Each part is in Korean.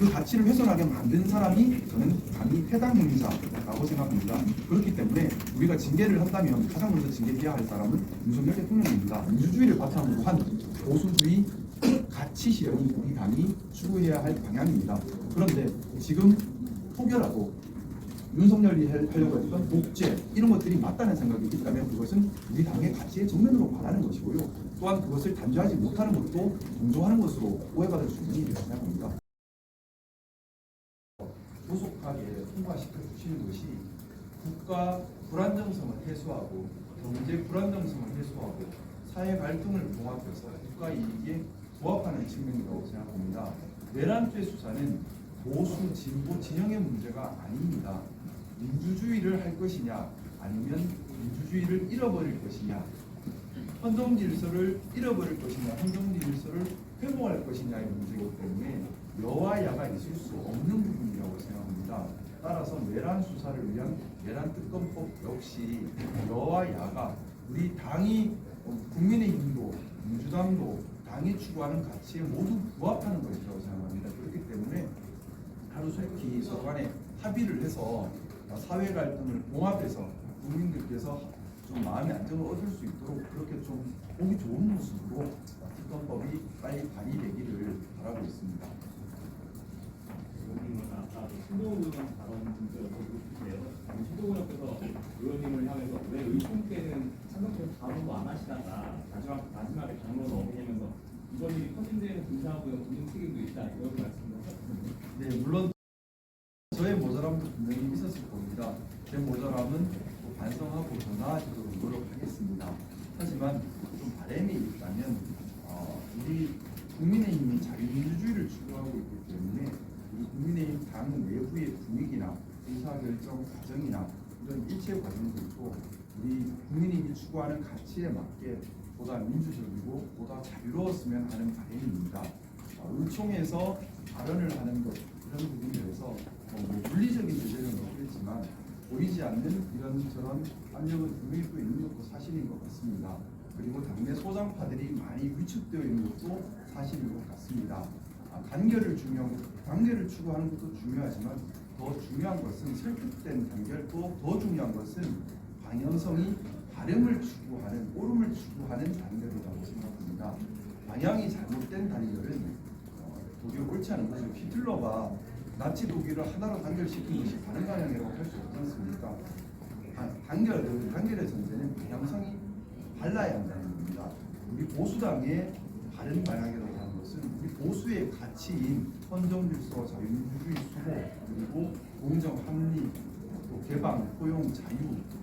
그 가치를 훼손하게 만든 사람이 저는 감히 해당 행위자라고 생각합니다. 그렇기 때문에 우리가 징계를 한다면 가장 먼저 징계해야 할 사람은 윤석열 대통령입니다. 민주주의를 바탕으로 한 보수주의 가치 실현이 우리 당이 추구해야 할 방향입니다. 그런데 지금 포결하고 윤석열이 하려고 했던 독재 이런 것들이 맞다는 생각이 있다면 그것은 우리 당의 가치의 정면으로 반하는 것이고요. 또한 그것을 단죄하지 못하는 것도 동조하는 것으로 오해받을 수 있는 일이라고 생각합니다. 조속하게 통과시켜 주시는 것이 국가 불안정성을 해소하고 경제 불안정성을 해소하고 사회 갈등을 봉합해서 국가 이익에 부합하는 측면이라고 생각합니다. 내란죄 수사는 보수 진보 진영의 문제가 아닙니다. 민주주의를 할 것이냐 아니면 민주주의를 잃어버릴 것이냐, 헌정 질서를 잃어버릴 것이냐 헌정 질서를 회복할 것이냐의 문제이기 때문에 여와 야가 있을 수 없는 부분이라고 생각합니다. 따라서 내란 수사를 위한 내란 특검법 역시 여와 야가 우리 당이 국민의힘도 민주당도 당이 추구하는 가치에 모두 부합하는 것이라고 생각합니다. 그렇기 때문에 하루속히 서로 간에 합의를 해서 사회 갈등을 봉합해서 국민들께서 좀 마음의 안정을 얻을 수 있도록 그렇게 좀 보기 좋은 모습으로 특검법이 빨리 발의되기를 바라고 있습니다. 의원님은 아까 신동훈 의원 발언 좀 여쭤보고 싶은데요. 신동훈 의원께서 의원님을 향해서 왜 의총 때는 상정에서 발언도 안 하시다가 마지막에 장로는 어기냐면서 이번 일이 터진 데에는 군사하고요 군인 책임도 있다 이런 말씀을 하셨거든요. 네, 물론 저의 모자람도 분명히 있었을 겁니다. 제 모자람은 또 반성하고 더 나아지도록 노력하겠습니다. 하지만 좀 바람이 있다면 우리 국민의힘이 자유민주주의를 추구하고 있기 때문에 우리 국민의힘 당 내부의 분위기나 의사결정 과정이나 이런 일체 과정들도 우리 국민의힘이 추구하는 가치에 맞게 보다 민주적이고 보다 자유로웠으면 하는 바람입니다. 의총에서 발언을 하는 것 이런 부분들에서 물리적인 문제는 없겠지만 보이지 않는 이런저런 압력은 분명히 또 있는 것도 사실인 것 같습니다. 그리고 당내 소장파들이 많이 위축되어 있는 것도 사실인 것 같습니다. 단결을 추구하는 것도 중요하지만 더 중요한 것은 설득된 단결, 또 더 중요한 것은 방향성이 바름을 추구하는, 옳음을 추구하는 단결이라고 생각합니다. 방향이 잘못된 단결은 도리어 옳지 않은 것이고, 히틀러가 나치 독일을 하나로 단결시킨 것이 다른 방향이라고 할 수 없지 않습니까? 단결의 전제는 방향성이 달라야 한다는 겁니다. 우리 보수당의 바른 방향이라고 하는 것은 우리 보수의 가치인 헌정질서, 자유민주주의 수호, 그리고 공정, 합리, 또 개방, 포용, 자유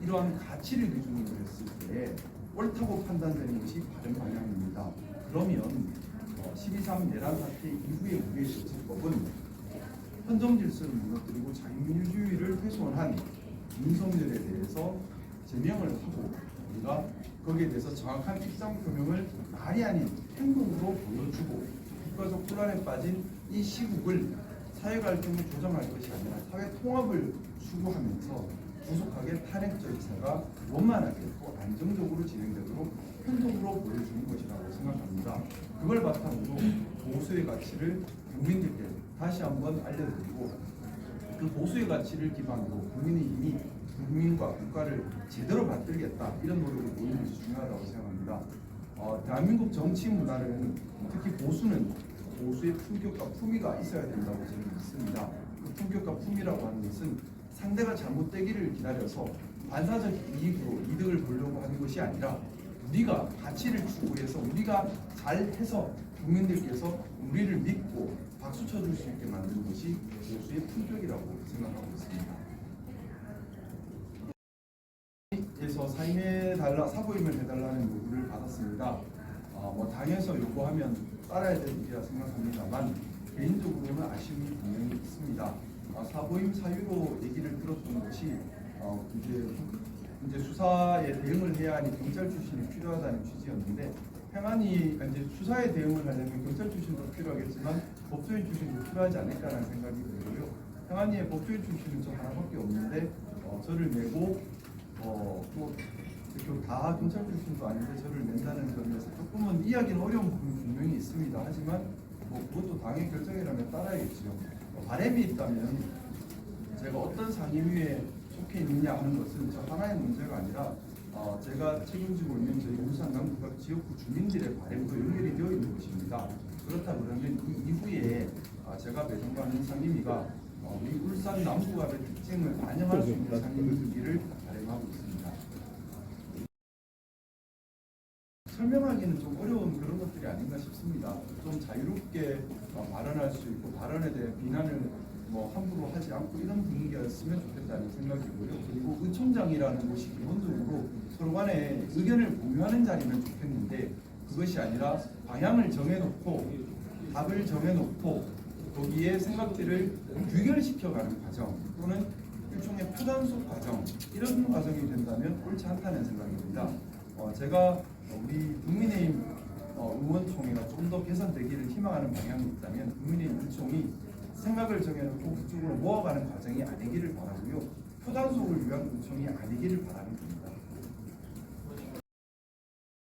이러한 가치를 기준으로 했을 때 옳다고 판단되는 것이 바른 방향입니다. 그러면 12.3 내란 사태 이후에 우리의 정책법은 헌정질서를 무너뜨리고 자유민주주의를 훼손한 윤석열에 대해서 제명을 하고 우리가 거기에 대해서 정확한 입장 표명을 말이 아닌 행동으로 보여주고 국가적 혼란에 빠진 이 시국을 사회 갈등을 조정할 것이 아니라 사회 통합을 추구하면서 조속하게 탄핵 절차가 원만하게 또 안정적으로 진행되도록 행동으로 보여주는 것이라고 생각합니다. 그걸 바탕으로 보수의 가치를 국민들께 다시 한번 알려드리고 그 보수의 가치를 기반으로 국민의힘이 국민과 국가를 제대로 만들겠다 이런 노력을 보이는 것이 중요하다고 생각합니다. 대한민국 정치 문화는 특히 보수는 보수의 품격과 품위가 있어야 된다고 저는 믿습니다. 그 품격과 품위라고 하는 것은 상대가 잘못되기를 기다려서 반사적 이익으로 이득을 보려고 하는 것이 아니라 우리가 가치를 추구해서 우리가 잘해서 국민들께서 우리를 믿고 박수 쳐줄 수 있게 만드는 것이 보수의 품격이라고 생각하고 있습니다. 에서 사임해달라, 사보임을 해달라는 요구를 받았습니다. 당에서 요구하면 따라야 되는 일이라 생각합니다만 개인적으로는 아쉬움이 분명히 있습니다. 사보임 사유로 얘기를 들었던 것이 이제 수사에 대응을 해야 하니 경찰 출신이 필요하다는 취지였는데 행안위 이제 수사에 대응을 하려면 경찰 출신도 필요하겠지만 법조인 출신도 필요하지 않을까라는 생각이 들고요. 행안위의 법조인 출신은 저 하나밖에 없는데 저를 내고 또 다 경찰 출신도 아닌데 저를 낸다는 점에서 조금은 이해하기는 어려운 부분이 분명히 있습니다. 하지만 그것도 당의 결정이라면 따라야겠죠. 바람이 있다면 제가 어떤 상임위에 속해 있느냐 하는 것은 저 하나의 문제가 아니라 제가 책임지고 있는 저희 울산 남구각 지역구 주민들의 바람도 연결이 되어 있는 것입니다. 그렇다 그러면 이 이후에 제가 배정받는 상임위가 우리 울산 남구갑의 특징을 반영할 수 있는 상임위를 바람하고 있습니다. 설명하기는 좀 어려운 그런 것들이 아닌가 싶습니다. 좀 자유롭게 발언할 수 있고 발언에 대해 비난을 함부로 하지 않고 이런 분위기였으면 좋겠다는 생각이고요. 그리고 의총장이라는 곳이 기본적으로 서로 간에 의견을 공유하는 자리면 좋겠는데 그것이 아니라 방향을 정해놓고 답을 정해놓고 거기에 생각들을 규결시켜가는 과정 또는 일종의 표단속 과정 이런 과정이 된다면 옳지 않다는 생각입니다. 제가 우리 국민의힘 의원총회가 좀 더 개선되기를 희망하는 방향이 있다면 국민의힘 의총이 생각을 정해놓고 그쪽으로 모아가는 과정이 아니기를 바라고요. 표단속을 위한 의총이 아니기를 바라는 겁니다.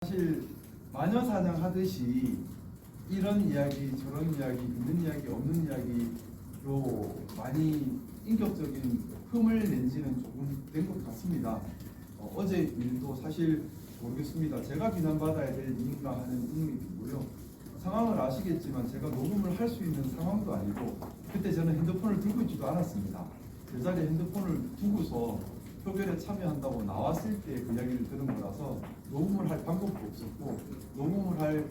사실 마녀사냥 하듯이 이런 이야기 저런 이야기 있는 이야기 없는 이야기로 많이 인격적인 흠을 낸 지는 조금 된 것 같습니다. 어제 일도 사실 모르겠습니다. 제가 비난받아야 될 일인가 하는 의문이 들고요. 상황을 아시겠지만 제가 녹음을 할 수 있는 상황도 아니고 그때 저는 핸드폰을 들고 있지도 않았습니다. 제자리에 핸드폰을 두고서 표결에 참여한다고 나왔을 때 그 이야기를 들은 거라서 녹음을 할 방법도 없었고 녹음을 할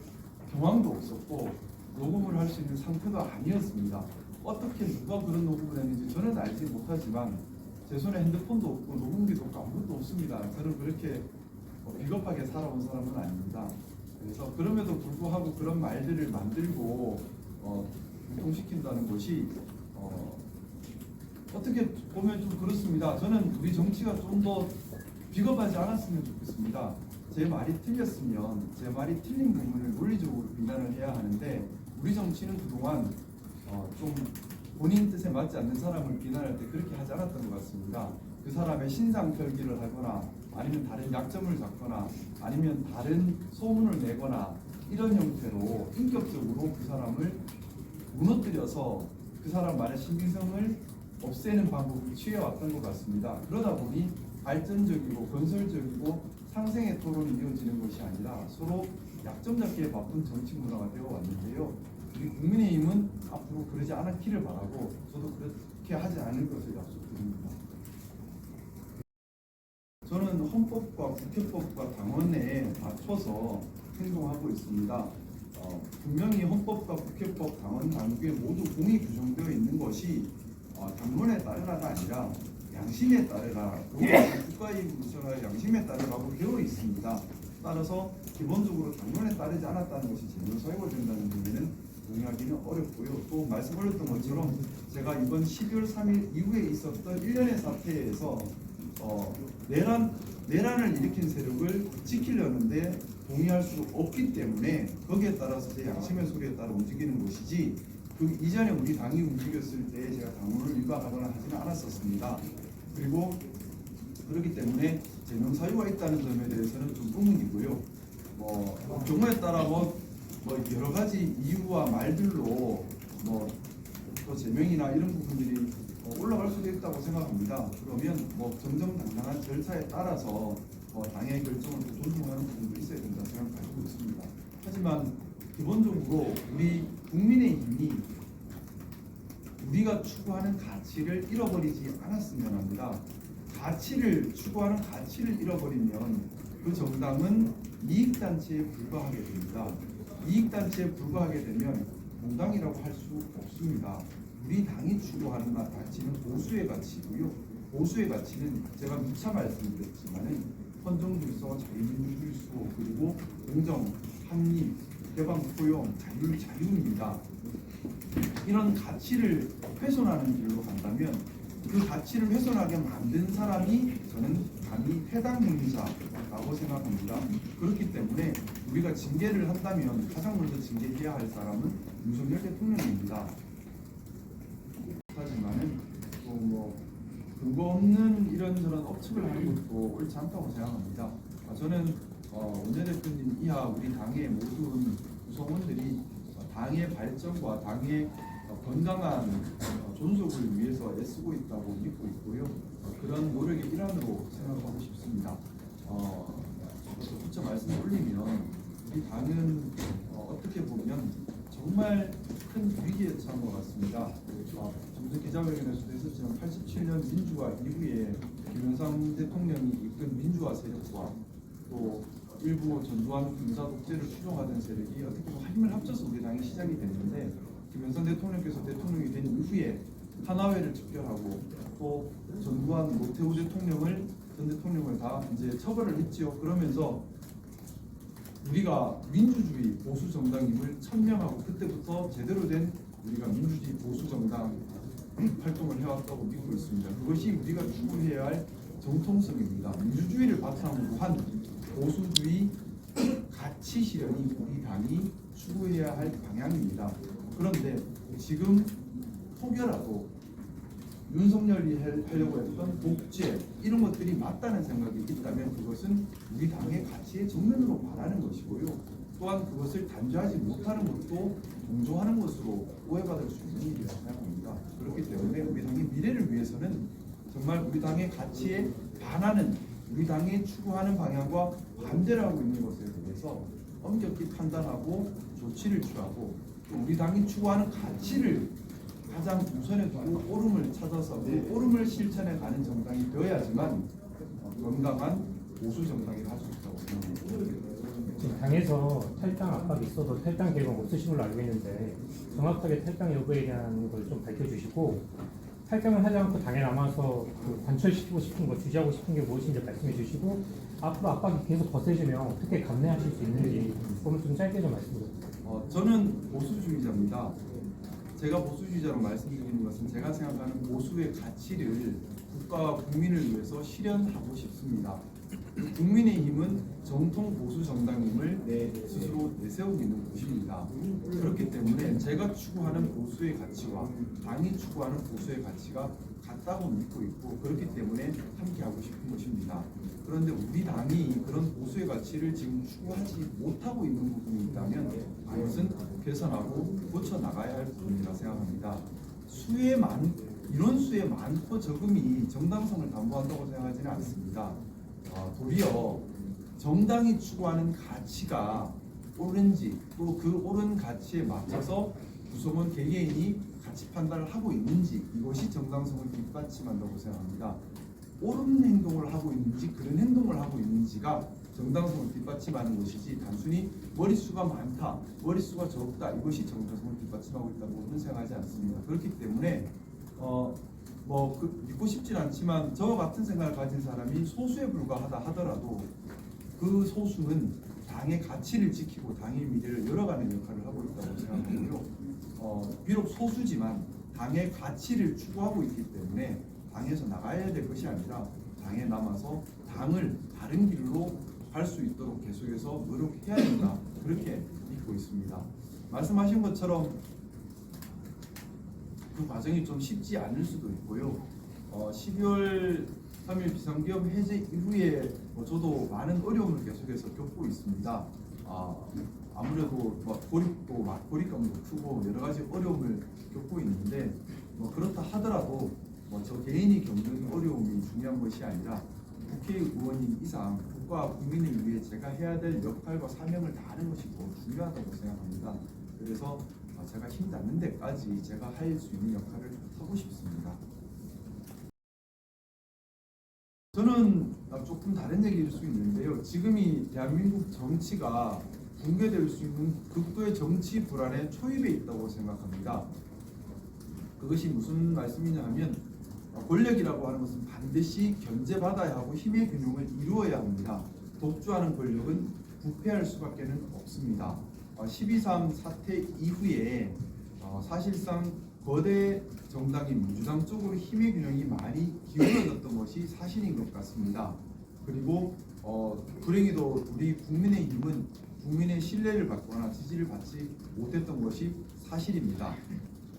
경황도 없었고 녹음을 할 수 있는 상태도 아니었습니다. 어떻게 누가 그런 녹음을 했는지 저는 알지 못하지만 제 손에 핸드폰도 없고 녹음기도 없고 아무것도 없습니다. 저는 그렇게 비겁하게 살아온 사람은 아닙니다. 그래서 그럼에도 불구하고 그런 말들을 만들고 유통시킨다는 것이 어떻게 보면 좀 그렇습니다. 저는 우리 정치가 좀 더 비겁하지 않았으면 좋겠습니다. 제 말이 틀렸으면 제 말이 틀린 부분을 논리적으로 비난을 해야 하는데 우리 정치는 그동안 좀 본인 뜻에 맞지 않는 사람을 비난할 때 그렇게 하지 않았던 것 같습니다. 그 사람의 신상 털기를 하거나 아니면 다른 약점을 잡거나 아니면 다른 소문을 내거나 이런 형태로 인격적으로 그 사람을 무너뜨려서 그 사람 말의 신빙성을 없애는 방법을 취해왔던 것 같습니다. 그러다 보니 발전적이고 건설적이고 상생의 토론이 이어지는 것이 아니라 서로 약점 잡기에 바쁜 정치 문화가 되어 왔는데요. 우리 국민의힘은 앞으로 그러지 않기를 바라고 저도 그렇게 하지 않을 것을 약속드립니다. 저는 헌법과 국회법과 당원에 맞춰서 행동하고 있습니다. 분명히 헌법과 국회법, 당원 당규에 모두 공이 규정되어 있는 것이 당론에 따르라가 아니라 양심에 따르라, 국가이익우선의 양심에 따르라고 되어 있습니다. 따라서 기본적으로 당론에 따르지 않았다는 것이 재명사유가 된다는 부분은 동의하기는 어렵고요. 또 말씀드렸던 것처럼 제가 이번 12월 3일 이후에 있었던 1년의 사태에서 내란을 일으킨 세력을 지키려는데 동의할 수 없기 때문에 거기에 따라서 제 양심의 소리에 따라 움직이는 것이지 그 이전에 우리 당이 움직였을 때 제가 당원을 위반하거나 하지는 않았었습니다. 그리고 그렇기 때문에 제명사유가 있다는 점에 대해서는 좀 의문이고요. 경우에 따라 여러 가지 이유와 말들로 또 제명이나 이런 부분들이 올라갈 수도 있다고 생각합니다. 그러면 정정당당한 절차에 따라서 당의 결정을 존중하는 부분도 있어야 된다 생각하고 있습니다. 하지만 기본적으로 우리 국민의힘이 우리가 추구하는 가치를 잃어버리지 않았으면 합니다. 가치를 추구하는 가치를 잃어버리면 그 정당은 이익단체에 불과하게 됩니다. 이익단체에 불과하게 되면 공당이라고 할 수 없습니다. 우리 당이 추구하는 가치는 보수의 가치고요. 보수의 가치는 제가 누차 말씀드렸지만은 헌정질서, 자유민주주의, 그리고 공정, 합리, 개방, 포용, 자유입니다. 이런 가치를 훼손하는 길로 간다면 그 가치를 훼손하게 만든 사람이 저는 감히 해당 행위자라고 생각합니다. 그렇기 때문에 우리가 징계를 한다면 가장 먼저 징계해야 할 사람은 윤석열 대통령입니다. 하지만은 또 근거 없는 이런저런 억측을 하는 것도 옳지 않다고 생각합니다. 저는 원내대표님 이하 우리 당의 모든 구성원들이 당의 발전과 당의 건강한 존속을 위해서 애쓰고 있다고 믿고 있고요. 그런 노력의 일환으로 생각하고 싶습니다. 부처 말씀을 올리면 우리 당은 어떻게 보면 정말 큰 위기에 처한 것 같습니다. 정부 기자회견에서도 했었지만 87년 민주화 이후에 김영삼 대통령이 이끈 민주화 세력과 또 일부 전두환 군사 독재를 추종하던 세력이 어떻게 보면 힘을 합쳐서 우리 당이 시작이 됐는데 김영삼 대통령께서 대통령이 된 이후에 하나회를 집결하고 또 전두환 노태우 전 대통령을 다 이제 처벌을 했지요. 그러면서 우리가 민주주의 보수 정당임을 천명하고 그때부터 제대로 된 우리가 민주주의 보수 정당 활동을 해왔다고 믿고 있습니다. 그것이 우리가 추구해야 할 정통성입니다. 민주주의를 바탕으로 한 보수주의 가치 실현이 우리 당이 추구해야 할 방향입니다. 그런데 지금 혹여라도 윤석열이 하려고 했던 독재 이런 것들이 맞다는 생각이 있다면 그것은 우리 당의 가치의 정면으로 반하는 것이고요. 또한 그것을 단죄하지 못하는 것도 동조하는 것으로 오해받을 수 있는 일이라고 생각합니다. 그렇기 때문에 우리 당의 미래를 위해서는 정말 우리 당의 가치에 반하는 우리 당이 추구하는 방향과 반대를 하고 있는 것에 대해서 엄격히 판단하고 조치를 취하고 또 우리 당이 추구하는 가치를 가장 우선에 두고 옳음을 찾아서 그 옳음을 실천해 가는 정당이 되어야지만 건강한 보수 정당이 할 수 있다고 생각합니다. 지금 당에서 탈당 압박이 있어도 탈당 계획은 없으신 걸로 알고 있는데 정확하게 탈당 여부에 대한 걸 좀 밝혀주시고 탈당을 하지 않고 당에 남아서 그 관철시키고 싶은 거, 주시하고 싶은 게 무엇인지 말씀해 주시고 앞으로 압박이 계속 거세지면 어떻게 감내하실 수 있는지 그걸 좀 짧게 좀 말씀해 주세요. 저는 보수주의자입니다. 제가 보수주의자로 말씀드리는 것은 제가 생각하는 보수의 가치를 국가와 국민을 위해서 실현하고 싶습니다. 국민의힘은 정통 보수 정당임을 스스로 내세우고 있는 곳입니다. 그렇기 때문에 제가 추구하는 보수의 가치와 당이 추구하는 보수의 가치가 같다고 믿고 있고 그렇기 때문에 함께하고 싶은 것입니다. 그런데 우리 당이 그런 보수의 가치를 지금 추구하지 못하고 있는 부분이 있다면 그것은 개선하고 고쳐 나가야 할 부분이라 생각합니다. 이런 수의 많고 적음이 정당성을 담보한다고 생각하지는 않습니다. 도리어 정당이 추구하는 가치가 옳은지 또 그 옳은 가치에 맞춰서 구성원 개개인이 가치 판단을 하고 있는지 이것이 정당성을 뒷받침한다고 생각합니다. 옳은 행동을 하고 있는지 그런 행동을 하고 있는지가 정당성을 뒷받침하는 것이지 단순히 머릿수가 많다, 머릿수가 적다 이것이 정당성을 뒷받침하고 있다고는 생각하지 않습니다. 그렇기 때문에 믿고 싶진 않지만 저와 같은 생각을 가진 사람이 소수에 불과하다 하더라도 그 소수는 당의 가치를 지키고 당의 미래를 열어가는 역할을 하고 있다고 생각하고요. 비록 소수지만 당의 가치를 추구하고 있기 때문에 당에서 나가야 될 것이 아니라 당에 남아서 당을 다른 길로 갈 수 있도록 계속해서 노력해야 된다. 그렇게 믿고 있습니다. 말씀하신 것처럼 그 과정이 좀 쉽지 않을 수도 있고요. 12월 3일 비상계엄 해제 이후에 저도 많은 어려움을 계속해서 겪고 있습니다. 아무래도 고립감도 크고 여러 가지 어려움을 겪고 있는데 그렇다 하더라도 저 개인이 겪는 어려움이 중요한 것이 아니라 국회의원인 이상 국가와 국민을 위해 제가 해야 될 역할과 사명을 다하는 것이 더 중요하다고 생각합니다. 그래서 제가 힘 닿는 데까지 제가 할 수 있는 역할을 하고 싶습니다. 저는 조금 다른 얘기일 수 있는데요. 지금이 대한민국 정치가 붕괴될 수 있는 극도의 정치 불안에 초입에 있다고 생각합니다. 그것이 무슨 말씀이냐 하면 권력이라고 하는 것은 반드시 견제받아야 하고 힘의 균형을 이루어야 합니다. 독주하는 권력은 부패할 수밖에 없습니다. 12.3 사태 이후에 사실상 거대 정당인 민주당 쪽으로 힘의 균형이 많이 기울어졌던 것이 사실인 것 같습니다. 그리고 불행히도 우리 국민의힘은 국민의 신뢰를 받거나 지지를 받지 못했던 것이 사실입니다.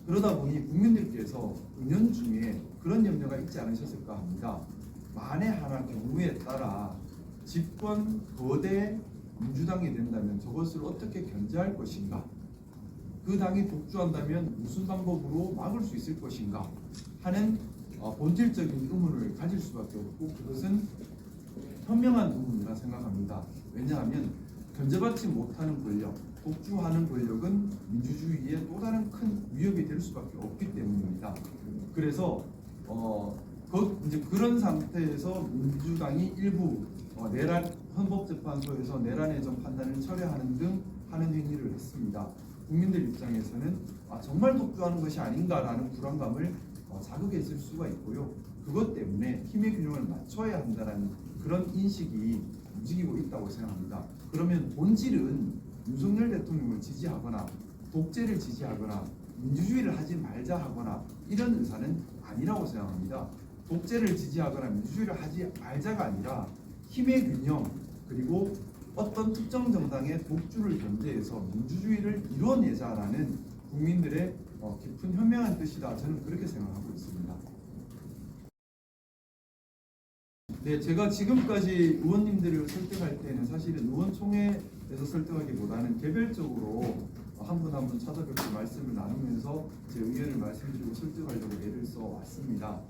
그러다 보니 국민들께서 은연중에 그런 염려가 있지 않으셨을까 합니다. 만에 하나 경우에 따라 집권 거대 민주당이 된다면 저것을 어떻게 견제할 것인가? 그 당이 독주한다면 무슨 방법으로 막을 수 있을 것인가 하는 본질적인 의문을 가질 수밖에 없고, 그것은 현명한 의문이라 생각합니다. 왜냐하면 견제받지 못하는 권력, 독주하는 권력은 민주주의에 또 다른 큰 위협이 될 수밖에 없기 때문입니다. 그래서 이제 그런 상태에서 민주당이 일부 내란 헌법재판소에서 내란 예정 판단을 철회하는 등 하는 행위를 했습니다. 국민들 입장에서는 정말 독주하는 것이 아닌가라는 불안감을 자극했을 수가 있고요. 그것 때문에 힘의 균형을 맞춰야 한다는 그런 인식이 움직이고 있다고 생각합니다. 그러면 본질은 윤석열 대통령을 지지하거나 독재를 지지하거나 민주주의를 하지 말자 하거나 이런 의사는 아니라고 생각합니다. 독재를 지지하거나 민주주의를 하지 말자가 아니라 힘의 균형, 그리고 어떤 특정 정당의 독주를 견제해서 민주주의를 이뤄내자라는 국민들의 깊은 현명한 뜻이다. 저는 그렇게 생각하고 있습니다. 네, 제가 지금까지 의원님들을 설득할 때는 사실은 의원총회에서 설득하기보다는 개별적으로 한 분 한 분 찾아뵙고 말씀을 나누면서 제 의견을 말씀드리고 설득하려고 애를 써 왔습니다.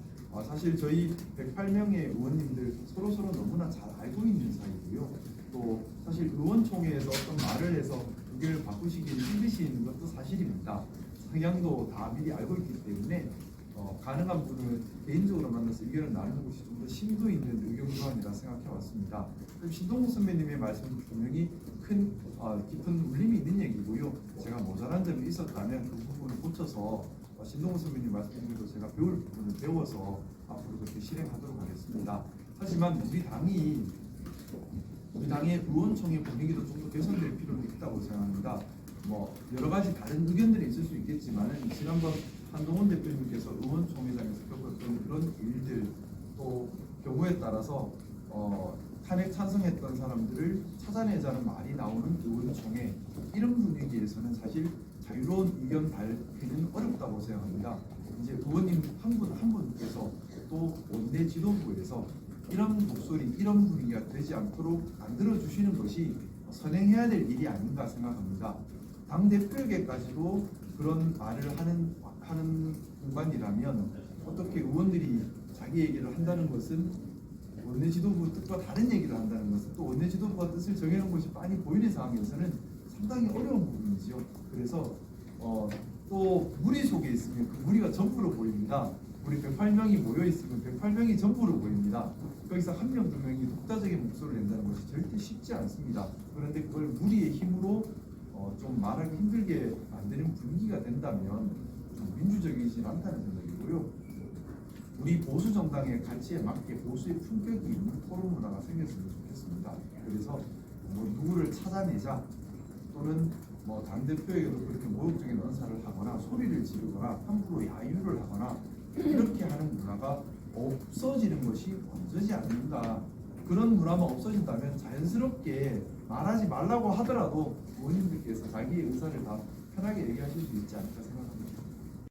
사실 저희 108명의 의원님들 서로서로 너무나 잘 알고 있는 사이고요. 또 사실 의원총회에서 어떤 말을 해서 의견을 바꾸시기를 힘드시는 것도 사실입니다. 성향도 다 미리 알고 있기 때문에 가능한 분을 개인적으로 만나서 의견을 나누는 것이 좀 더 심도 있는 의견 교환이라 생각해 왔습니다. 신동국 선배님의 말씀도 분명히 깊은 울림이 있는 얘기고요. 제가 모자란 점이 있었다면 그 부분을 고쳐서 신동국 선배님 말씀대로 제가 배울 부분을 배워서 앞으로 그렇게 실행하도록 하겠습니다. 하지만 우리 당의 의원총회 분위기도 좀 더 개선될 필요는 있다고 생각합니다. 여러 가지 다른 의견들이 있을 수 있겠지만 지난번 한동훈 대표님께서 의원총회장에서 겪었던 그런 일들, 또 경우에 따라서 탄핵 찬성했던 사람들을 찾아내자는 말이 나오는 의원총회, 이런 분위기에서는 사실 자유로운 의견 발표는 어렵다고 생각합니다. 이제 의원님 한 분 한 분께서 또 원내 지도부에서 이런 목소리, 이런 분위기가 되지 않도록 만들어 주시는 것이 선행해야 될 일이 아닌가 생각합니다. 당 대표에게까지도 그런 말을 하는 공간이라면 어떻게 의원들이 자기 얘기를 한다는 것은 원내 지도부 뜻과 다른 얘기를 한다는 것은 또 원내 지도부가 뜻을 정해놓은 것이 빤히 보이는 상황에서는 상당히 어려운 부분이지요. 그래서 또 무리 속에 있으면 그 무리가 전부로 보입니다. 우리 108명이 모여 있으면 108명이 전부로 보입니다. 거기서 한 명, 두 명이 독자적인 목소리를 낸다는 것이 절대 쉽지 않습니다. 그런데 그걸 무리의 힘으로 좀 말하기 힘들게 만드는 분위기가 된다면 좀 민주적이지 않다는 생각이고요. 우리 보수 정당의 가치에 맞게 보수의 품격이 있는 토론 문화가 생겼으면 좋겠습니다. 그래서 누구를 찾아내자, 또는 당대표에게도 그렇게 모욕적인 언사를 하거나 소리를 지르거나 함부로 야유를 하거나 이렇게 하는 문화가 없어지는 것이 먼저지 않는가. 그런 문화만 없어진다면 자연스럽게 말하지 말라고 하더라도 의원님들께서 자기의 의사를 다 편하게 얘기하실 수 있지 않을까 생각합니다.